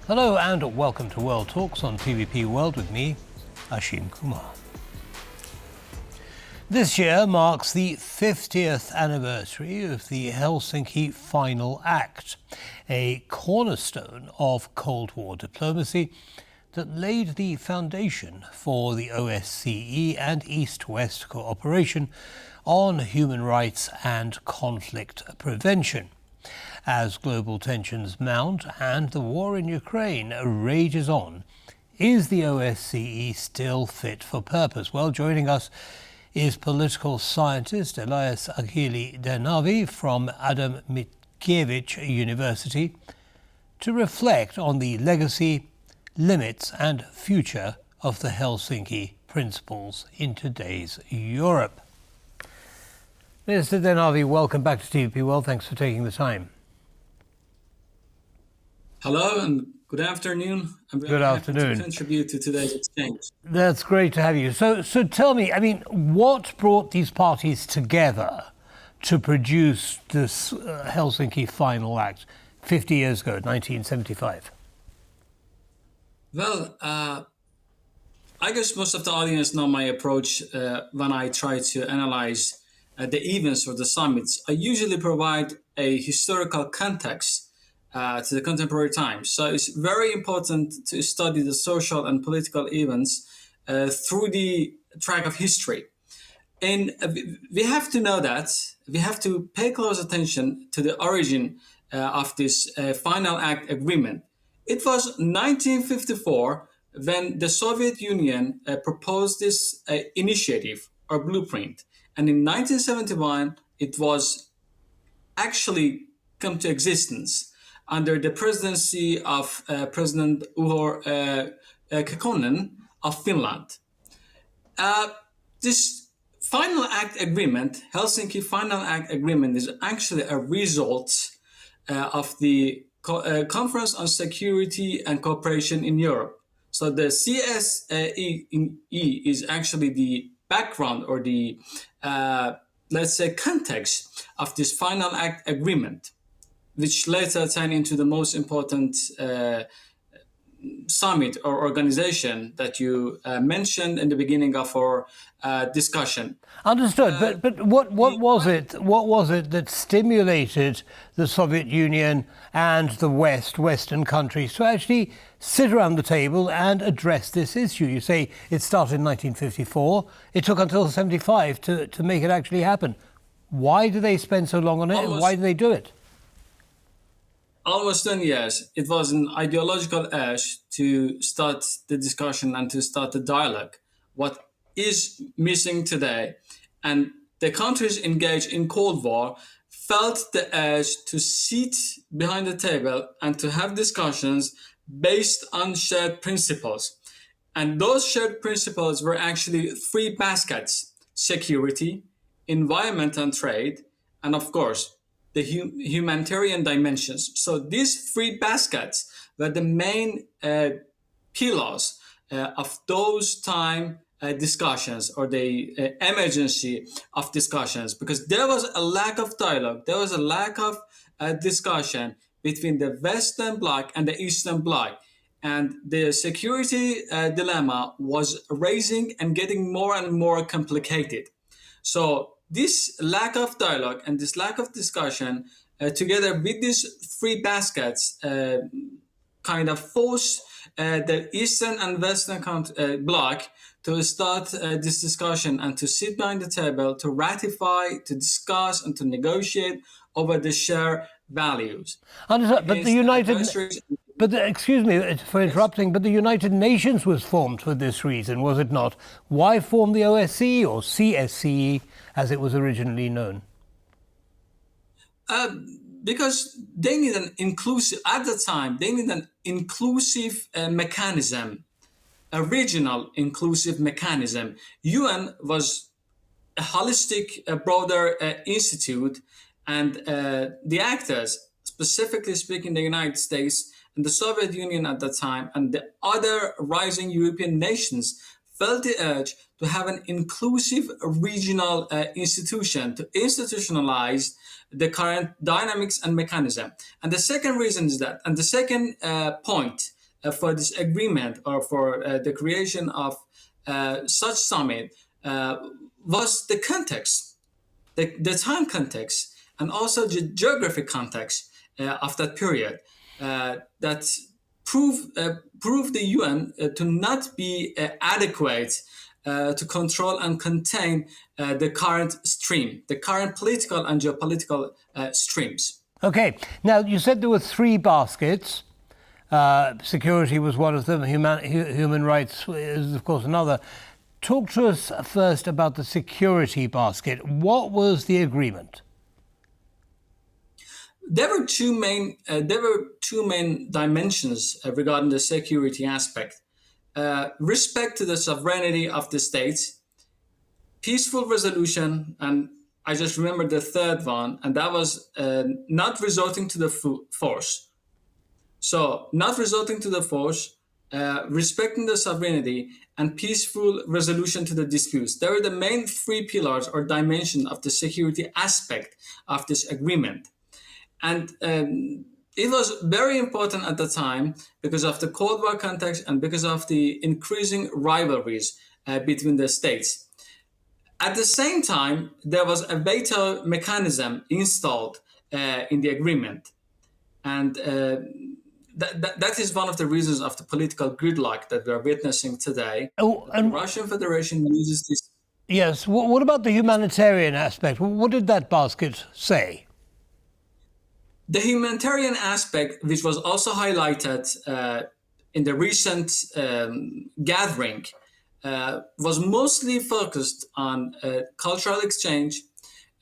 Hello and welcome to World Talks on TVP World with me, Ashim Kumar. This year marks the 50th anniversary of the Helsinki Final Act, a cornerstone of Cold War diplomacy that laid the foundation for the OSCE and East-West cooperation on human rights and conflict prevention. As global tensions mount and the war in Ukraine rages on, is the OSCE still fit for purpose? Well, joining us is political scientist Ellias Aghili Dehnavi from Adam Mickiewicz University to reflect on the legacy, limits and future of the Helsinki principles in today's Europe. Mr. Dehnavi, welcome back to TVP World. Thanks for taking the time. Hello and good afternoon. I'm very happy to contribute to today's exchange. That's great to have you. So tell me, what brought these parties together to produce this Helsinki Final Act 50 years ago, 1975? Well, I guess most of the audience know my approach when I try to analyze the events or the summits. I usually provide a historical context to the contemporary times. So it's very important to study the social and political events through the track of history. And we have to know that, we have to pay close attention to the origin of this Final Act agreement. It was 1954 when the Soviet Union proposed this initiative or blueprint. And in 1971, it was actually come to existence under the presidency of President Urho Kekkonen of Finland. This Final Act Agreement, Helsinki Final Act Agreement, is actually a result of the Conference on Security and Cooperation in Europe. So the CSE is actually the background or the, let's say, context of this Final Act Agreement, which later turned into the most important summit or organization that you mentioned in the beginning of our discussion. Understood. But what was it? What was it that stimulated the Soviet Union and the Western countries to actually sit around the table and address this issue? You say it started in 1954. It took until 75 to make it actually happen. Why do they spend so long on it? And why do they do it? Almost 10 years. It was an ideological urge to start the discussion and to start the dialogue. What is missing today, and the countries engaged in Cold War felt the urge to sit behind the table and to have discussions based on shared principles. And those shared principles were actually three baskets: security, environment and trade, and of course, the humanitarian dimensions. So these three baskets were the main pillars of those time discussions or the emergency of discussions, because there was a lack of dialogue, there was a lack of discussion between the Western Bloc and the Eastern Bloc. And the security dilemma was raising and getting more and more complicated. So this lack of dialogue and this lack of discussion, together with these three baskets, kind of forced the Eastern and Western Bloc to start this discussion and to sit behind the table, to ratify, to discuss, and to negotiate over the shared values. Understood, but excuse me for interrupting, but the United Nations was formed for this reason, was it not? Why form the OSCE or CSCE, as it was originally known? Because they need an inclusive, at the time, they need an inclusive mechanism, a regional inclusive mechanism. UN was a holistic, broader institute, and the actors, specifically speaking, the United States and the Soviet Union at the time, and the other rising European nations felt the urge to have an inclusive regional institution to institutionalize the current dynamics and mechanism. And the second reason is that, and the second point for this agreement or for the creation of such summit was the context, the time context, and also the geographic context of that period that proved the UN to not be adequate to control and contain the current stream, the current political and geopolitical streams. Okay, now you said there were three baskets. Security was one of them, human rights is of course another. Talk to us first about the security basket. What was the agreement? There were two main dimensions regarding the security aspect. Respect to the sovereignty of the states, peaceful resolution, and I just remembered the third one, and that was not resorting to the force. So, not resorting to the force, respecting the sovereignty, and peaceful resolution to the disputes. They were the main three pillars or dimensions of the security aspect of this agreement. And it was very important at the time because of the Cold War context and because of the increasing rivalries between the states. At the same time, there was a veto mechanism installed in the agreement. And that is one of the reasons of the political gridlock that we are witnessing today. The Russian Federation uses this. Yes. What about the humanitarian aspect? What did that basket say? The humanitarian aspect, which was also highlighted in the recent gathering, was mostly focused on cultural exchange,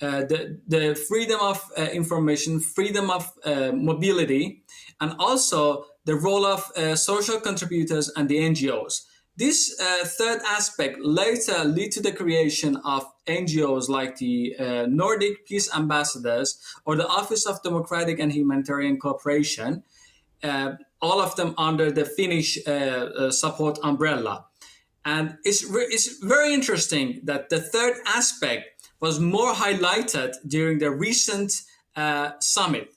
the freedom of information, freedom of mobility, and also the role of social contributors and the NGOs. This third aspect later led to the creation of NGOs like the Nordic Peace Ambassadors or the Office of Democratic and Humanitarian Cooperation, all of them under the Finnish support umbrella. And it's very interesting that the third aspect was more highlighted during the recent summit.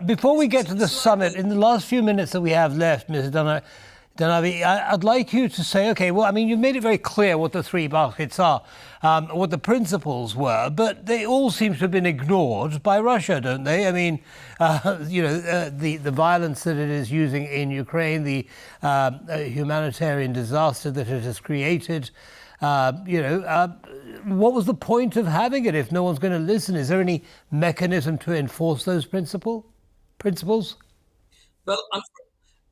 Before we get to the summit, in the last few minutes that we have left, Ms. Dehnavi, I'd like you to say, okay, well, I mean, you've made it very clear what the three baskets are, what the principles were, but they all seem to have been ignored by Russia, don't they? I mean, the violence that it is using in Ukraine, the humanitarian disaster that it has created, what was the point of having it if no one's going to listen? Is there any mechanism to enforce those principles? Well,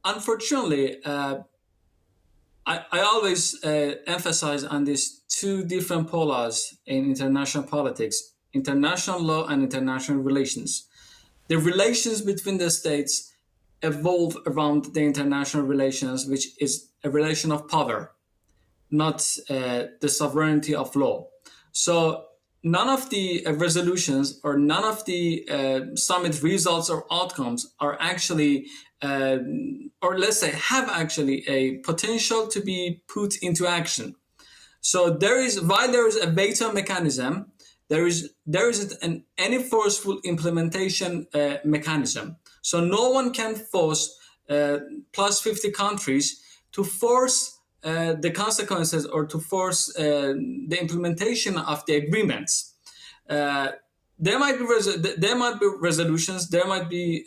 unfortunately, I always emphasize on these two different polars in international politics, international law and international relations. The relations between the states evolve around the international relations, which is a relation of power, not the sovereignty of law. So none of the resolutions or none of the summit results or outcomes are actually or let's say have actually a potential to be put into action. So while there is a veto mechanism, there isn't any forceful implementation mechanism. So no one can force plus 50 countries to force the consequences or to force the implementation of the agreements. There might be resolutions, there might be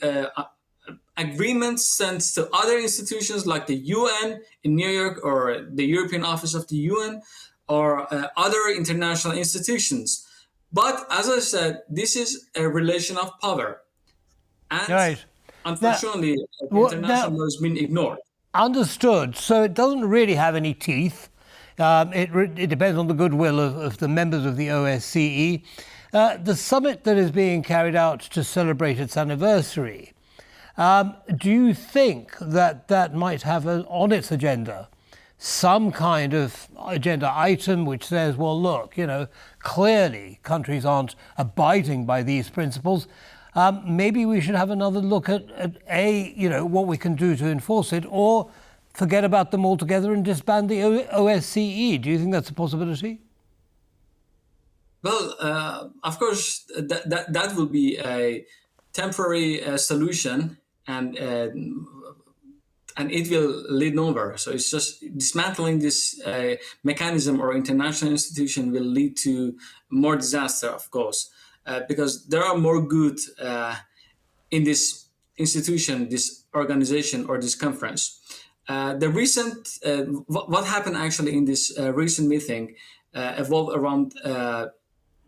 agreements sent to other institutions like the UN in New York or the European Office of the UN or other international institutions. But as I said, this is a relation of power. And right. Unfortunately, international law has been ignored. Understood. So it doesn't really have any teeth. It depends on the goodwill of the members of the OSCE. The summit that is being carried out to celebrate its anniversary, do you think that might have on its agenda some kind of agenda item which says, well, look, clearly countries aren't abiding by these principles. Maybe we should have another look at what we can do to enforce it, or forget about them altogether and disband the OSCE. Do you think that's a possibility? Well, of course, that will be a temporary solution, and and it will lead nowhere. So it's just dismantling this mechanism or international institution will lead to more disaster, of course, because there are more good in this institution, this organization, or this conference. The recent, what happened actually in this recent meeting evolved around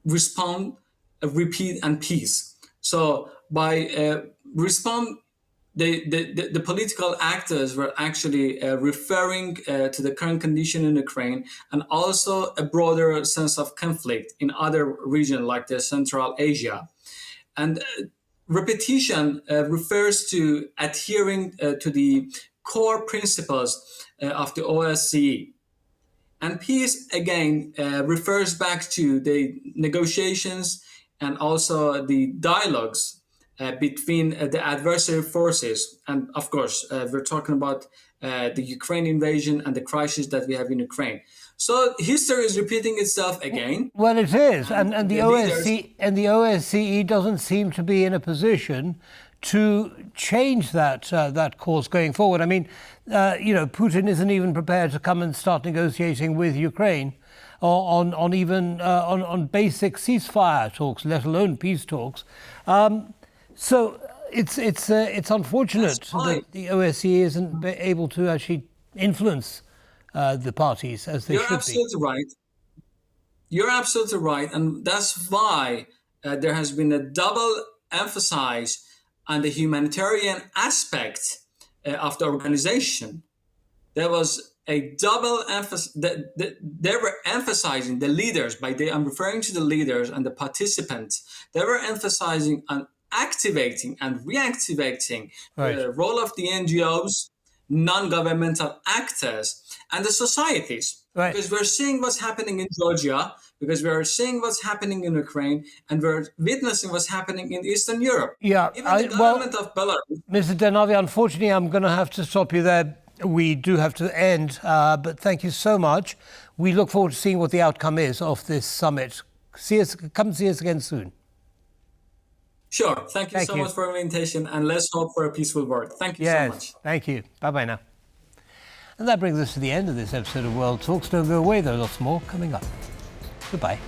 respond, repeat, and peace. So by respond, the political actors were actually referring to the current condition in Ukraine and also a broader sense of conflict in other regions like the Central Asia. And repetition refers to adhering to the core principles of the OSCE. And peace, again, refers back to the negotiations and also the dialogues between the adversary forces. And of course, we're talking about the Ukraine invasion and the crisis that we have in Ukraine. So history is repeating itself again. Well, it is. And the OSCE doesn't seem to be in a position to change that course going forward. I mean, Putin isn't even prepared to come and start negotiating with Ukraine on basic ceasefire talks, let alone peace talks. So it's unfortunate that the OSCE isn't able to actually influence the parties as they should be. You're absolutely right. You're absolutely right, and that's why there has been a double emphasis on the humanitarian aspect of the organization. There was a double emphasis. They were emphasizing the leaders. I'm referring to the leaders and the participants. They were emphasizing on activating and reactivating the role of the NGOs, non-governmental actors, and the societies. Right. Because we're seeing what's happening in Georgia, because we're seeing what's happening in Ukraine, and we're witnessing what's happening in Eastern Europe. Yeah, even the government of Belarus. Mr. Dehnavi, unfortunately, I'm going to have to stop you there. We do have to end, but thank you so much. We look forward to seeing what the outcome is of this summit. Come see us again soon. Sure. Thank you so much for the invitation, and let's hope for a peaceful world. Thank you so much. Thank you. Bye-bye now. And that brings us to the end of this episode of World Talks. Don't go away, there are lots more coming up. Goodbye.